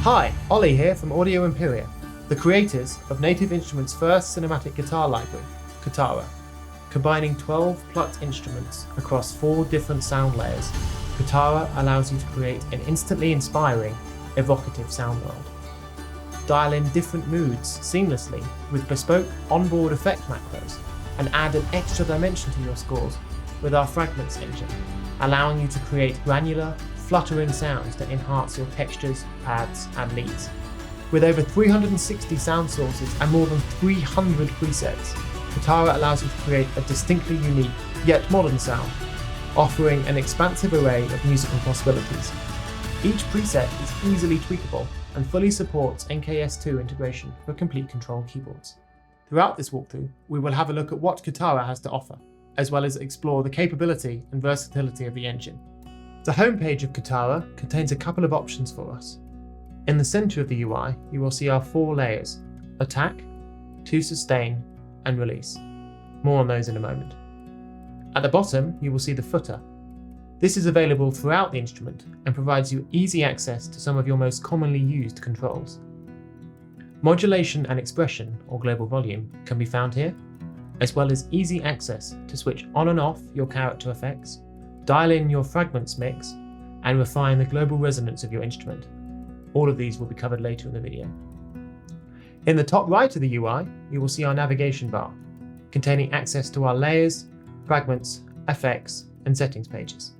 Hi, Ollie here from Audio Imperia, the creators of Native Instruments' first cinematic guitar library, Kithara. Combining 12 plucked instruments across 4 different sound layers, Kithara allows you to create an instantly inspiring, evocative sound world. Dial in different moods seamlessly with bespoke onboard effect macros and add an extra dimension to your scores with our Fragments Engine, allowing you to create granular, fluttering sounds that enhance your textures, pads, and leads. With over 360 sound sources and more than 300 presets, Kithara allows you to create a distinctly unique, yet modern sound, offering an expansive array of musical possibilities. Each preset is easily tweakable and fully supports NKS2 integration for complete control keyboards. Throughout this walkthrough, we will have a look at what Kithara has to offer, as well as explore the capability and versatility of the engine. The homepage of Kithara contains a couple of options for us. In the center of the UI, you will see our 4 layers: attack, to sustain, and release. More on those in a moment. At the bottom, you will see the footer. This is available throughout the instrument and provides you easy access to some of your most commonly used controls. Modulation and expression, or global volume, can be found here, as well as easy access to switch on and off your character effects, dial in your fragments mix, and refine the global resonance of your instrument. All of these will be covered later in the video. In the top right of the UI, you will see our navigation bar, containing access to our layers, fragments, effects, and settings pages.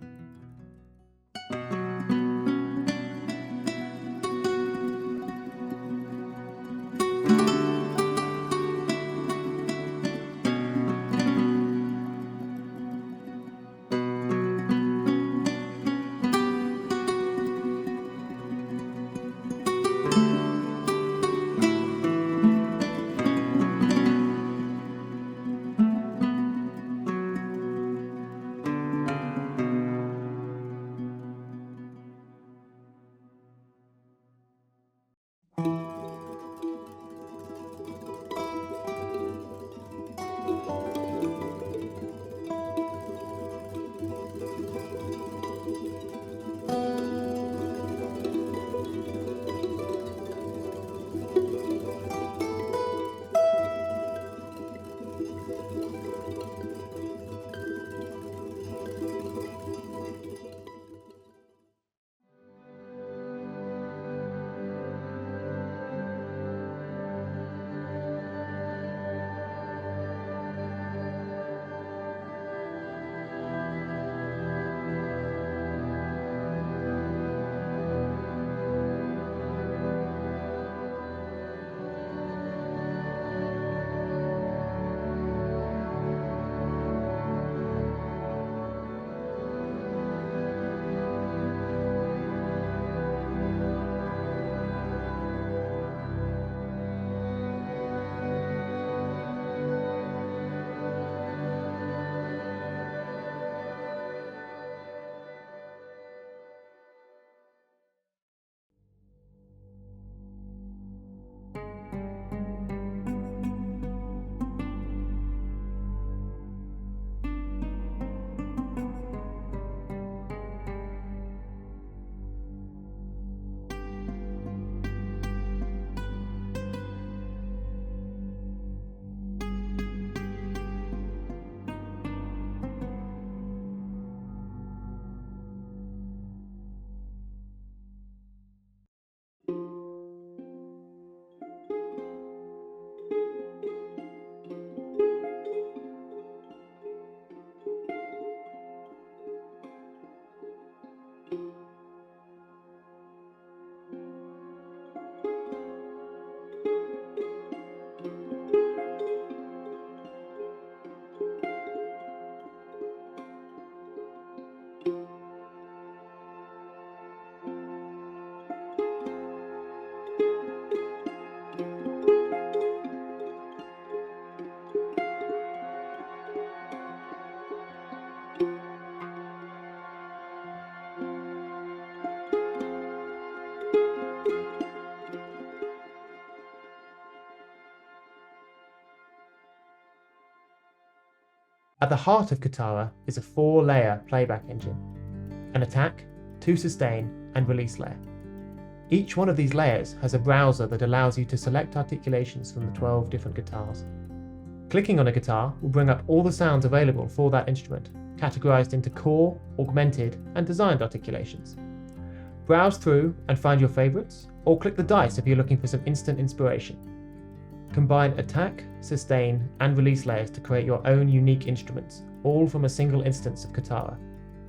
At the heart of Kithara is a 4-layer playback engine: an attack, to sustain, and release layer. Each one of these layers has a browser that allows you to select articulations from the 12 different guitars. Clicking on a guitar will bring up all the sounds available for that instrument, categorized into core, augmented, and designed articulations. Browse through and find your favorites, or click the dice if you're looking for some instant inspiration. Combine attack, sustain, and release layers to create your own unique instruments, all from a single instance of Kithara.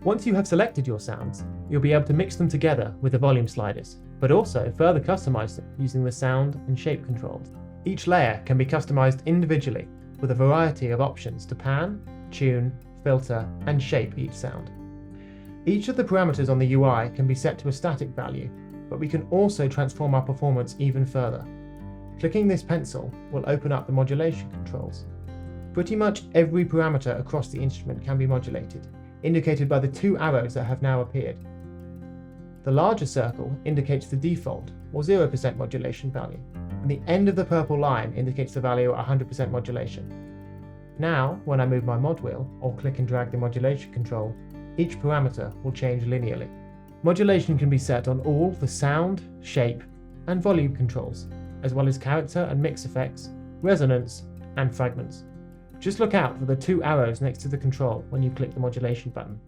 Once you have selected your sounds, you'll be able to mix them together with the volume sliders, but also further customize them using the sound and shape controls. Each layer can be customized individually with a variety of options to pan, tune, filter, and shape each sound. Each of the parameters on the UI can be set to a static value, but we can also transform our performance even further. Clicking this pencil will open up the modulation controls. Pretty much every parameter across the instrument can be modulated, indicated by the 2 arrows that have now appeared. The larger circle indicates the default, or 0% modulation value, and the end of the purple line indicates the value at 100% modulation. Now, when I move my mod wheel, or click and drag the modulation control, each parameter will change linearly. Modulation can be set on all the sound, shape, and volume controls, as well as character and mix effects, resonance, and fragments. Just look out for the 2 arrows next to the control when you click the modulation button.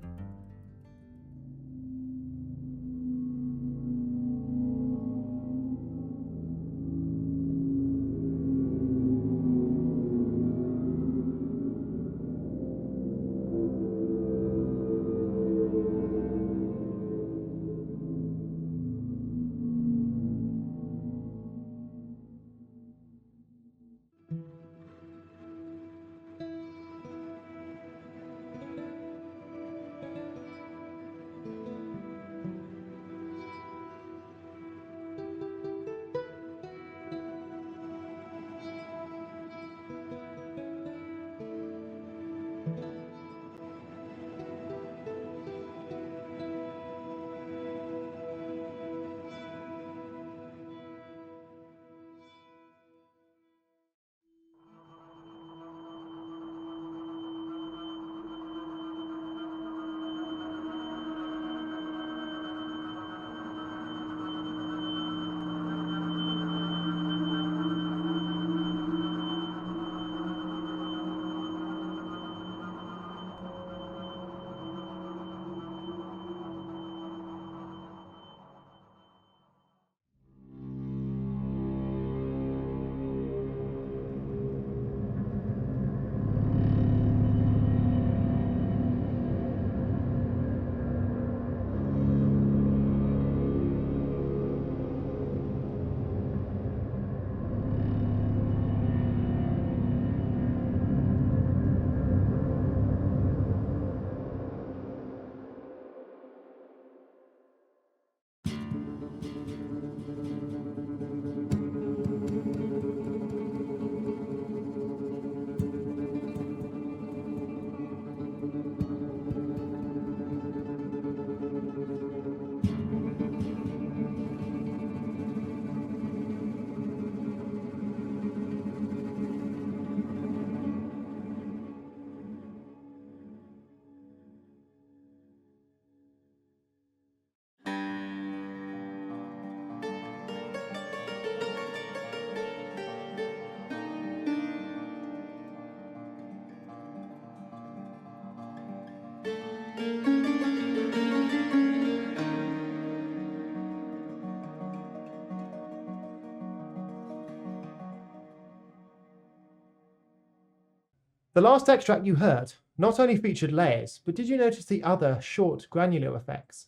The last extract you heard not only featured layers, but did you notice the other short granular effects?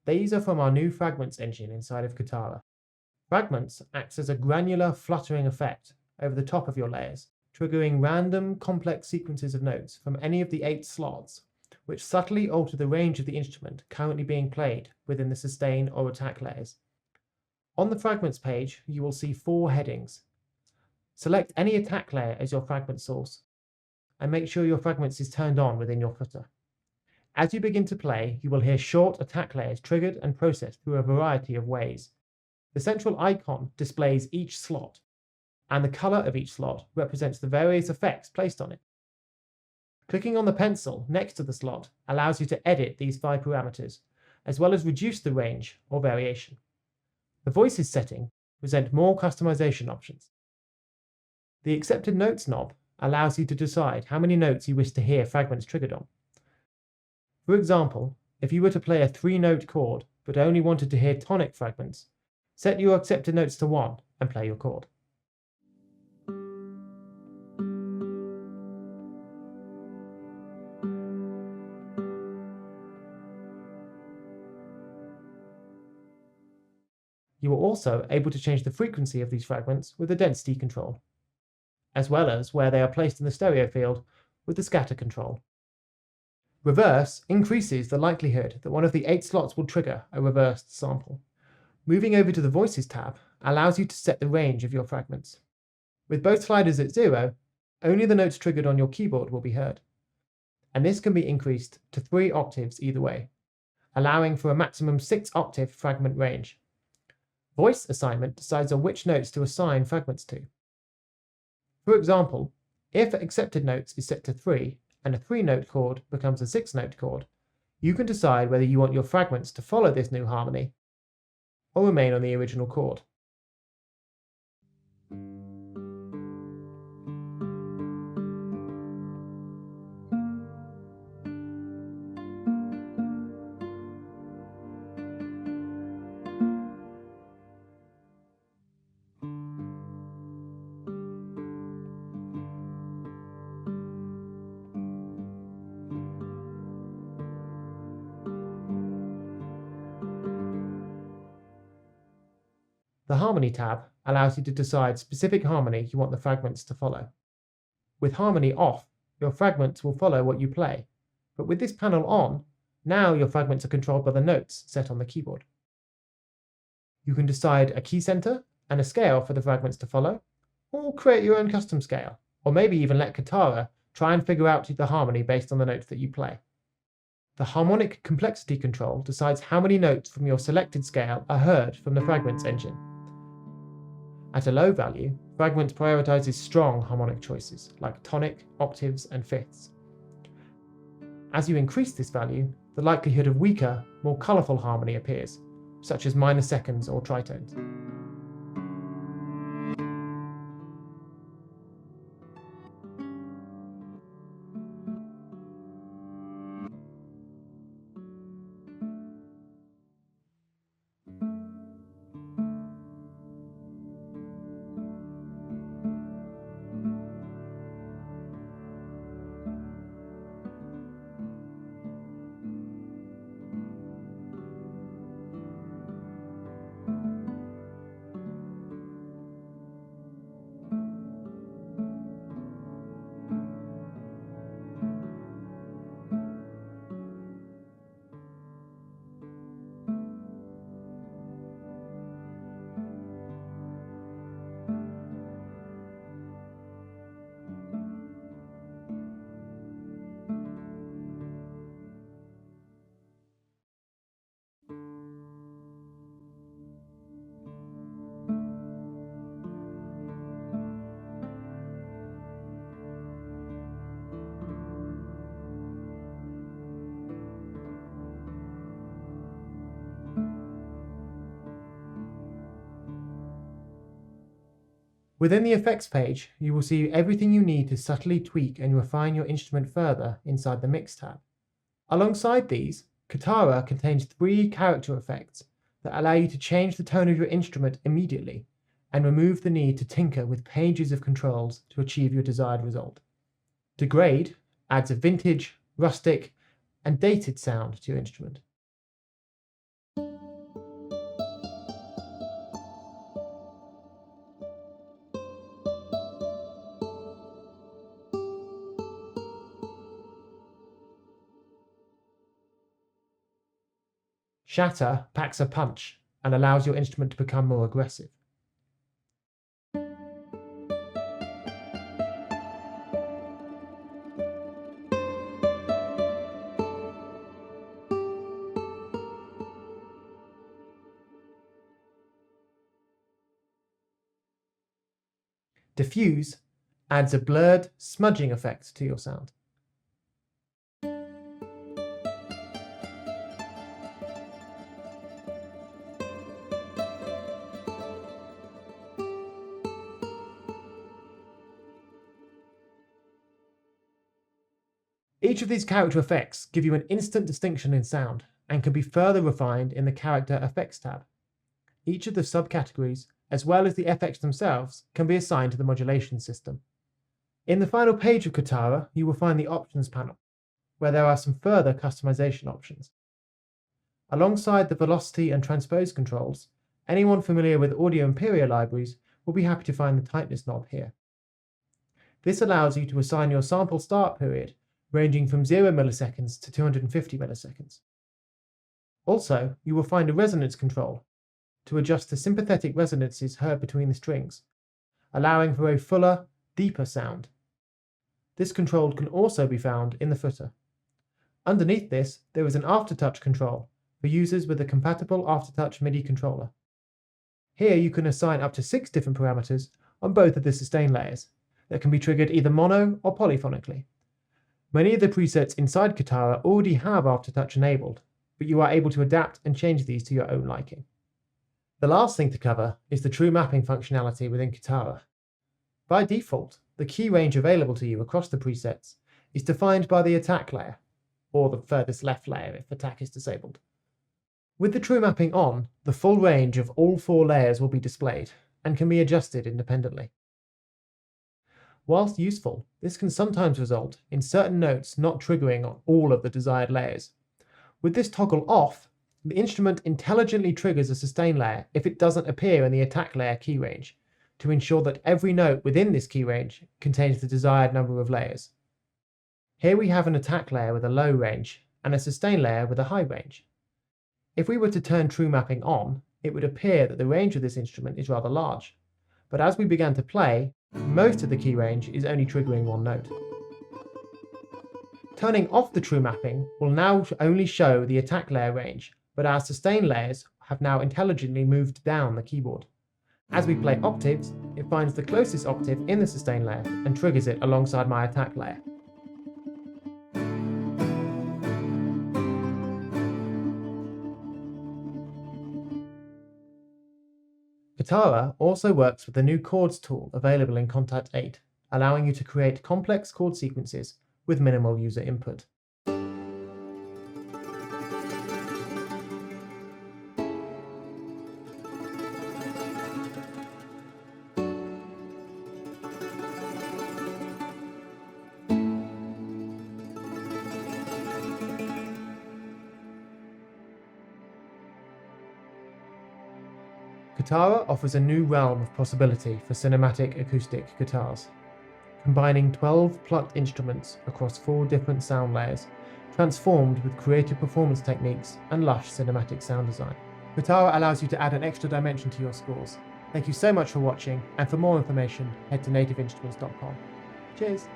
These are from our new Fragments engine inside of Kithara. Fragments acts as a granular fluttering effect over the top of your layers, triggering random complex sequences of notes from any of the 8 slots, which subtly alter the range of the instrument currently being played within the sustain or attack layers. On the Fragments page, you will see 4 headings. Select any attack layer as your fragment source, and make sure your fragments is turned on within your footer. As you begin to play, you will hear short attack layers triggered and processed through a variety of ways. The central icon displays each slot, and the color of each slot represents the various effects placed on it. Clicking on the pencil next to the slot allows you to edit these 5 parameters, as well as reduce the range or variation. The Voices setting present more customization options. The Accepted Notes knob allows you to decide how many notes you wish to hear fragments triggered on. For example, if you were to play a 3-note chord but only wanted to hear tonic fragments, set your accepted notes to 1 and play your chord. You are also able to change the frequency of these fragments with the density control, as well as where they are placed in the stereo field with the scatter control. Reverse increases the likelihood that one of the 8 slots will trigger a reversed sample. Moving over to the Voices tab allows you to set the range of your fragments. With both sliders at 0, only the notes triggered on your keyboard will be heard, and this can be increased to 3 octaves either way, allowing for a maximum 6-octave fragment range. Voice assignment decides on which notes to assign fragments to. For example, if accepted notes is set to 3 and a 3-note chord becomes a 6-note chord, you can decide whether you want your fragments to follow this new harmony or remain on the original chord. The Harmony tab allows you to decide specific harmony you want the fragments to follow. With Harmony off, your fragments will follow what you play, but with this panel on, now your fragments are controlled by the notes set on the keyboard. You can decide a key center and a scale for the fragments to follow, or create your own custom scale, or maybe even let Kithara try and figure out the harmony based on the notes that you play. The Harmonic Complexity control decides how many notes from your selected scale are heard from the Fragments engine. At a low value, Fragments prioritizes strong harmonic choices, like tonic, octaves, and fifths. As you increase this value, the likelihood of weaker, more colorful harmony appears, such as minor seconds or tritones. Within the Effects page, you will see everything you need to subtly tweak and refine your instrument further inside the Mix tab. Alongside these, Kithara contains 3 character effects that allow you to change the tone of your instrument immediately and remove the need to tinker with pages of controls to achieve your desired result. Degrade adds a vintage, rustic, and dated sound to your instrument. Shatter packs a punch and allows your instrument to become more aggressive. Diffuse adds a blurred, smudging effect to your sound. Each of these character effects give you an instant distinction in sound and can be further refined in the Character Effects tab. Each of the subcategories, as well as the effects themselves, can be assigned to the modulation system. In the final page of Kithara, you will find the Options panel, where there are some further customization options. Alongside the velocity and transpose controls, anyone familiar with Audio Imperia libraries will be happy to find the tightness knob here. This allows you to assign your sample start period ranging from 0 milliseconds to 250 milliseconds. Also, you will find a resonance control to adjust the sympathetic resonances heard between the strings, allowing for a fuller, deeper sound. This control can also be found in the footer. Underneath this, there is an Aftertouch control for users with a compatible Aftertouch MIDI controller. Here you can assign up to 6 different parameters on both of the sustain layers that can be triggered either mono or polyphonically. Many of the presets inside Kithara already have Aftertouch enabled, but you are able to adapt and change these to your own liking. The last thing to cover is the true mapping functionality within Kithara. By default, the key range available to you across the presets is defined by the attack layer, or the furthest left layer if attack is disabled. With the true mapping on, the full range of all 4 layers will be displayed and can be adjusted independently. Whilst useful, this can sometimes result in certain notes not triggering on all of the desired layers. With this toggle off, the instrument intelligently triggers a sustain layer if it doesn't appear in the attack layer key range, to ensure that every note within this key range contains the desired number of layers. Here we have an attack layer with a low range and a sustain layer with a high range. If we were to turn true mapping on, it would appear that the range of this instrument is rather large, but as we began to play, most of the key range is only triggering one note. Turning off the true mapping will now only show the attack layer range, but our sustain layers have now intelligently moved down the keyboard. As we play octaves, it finds the closest octave in the sustain layer and triggers it alongside my attack layer. Kithara also works with the new chords tool available in Contact 8, allowing you to create complex chord sequences with minimal user input. Kithara offers a new realm of possibility for cinematic acoustic guitars, combining 12 plucked instruments across 4 different sound layers, transformed with creative performance techniques and lush cinematic sound design. Kithara allows you to add an extra dimension to your scores. Thank you so much for watching, and for more information, head to nativeinstruments.com. Cheers!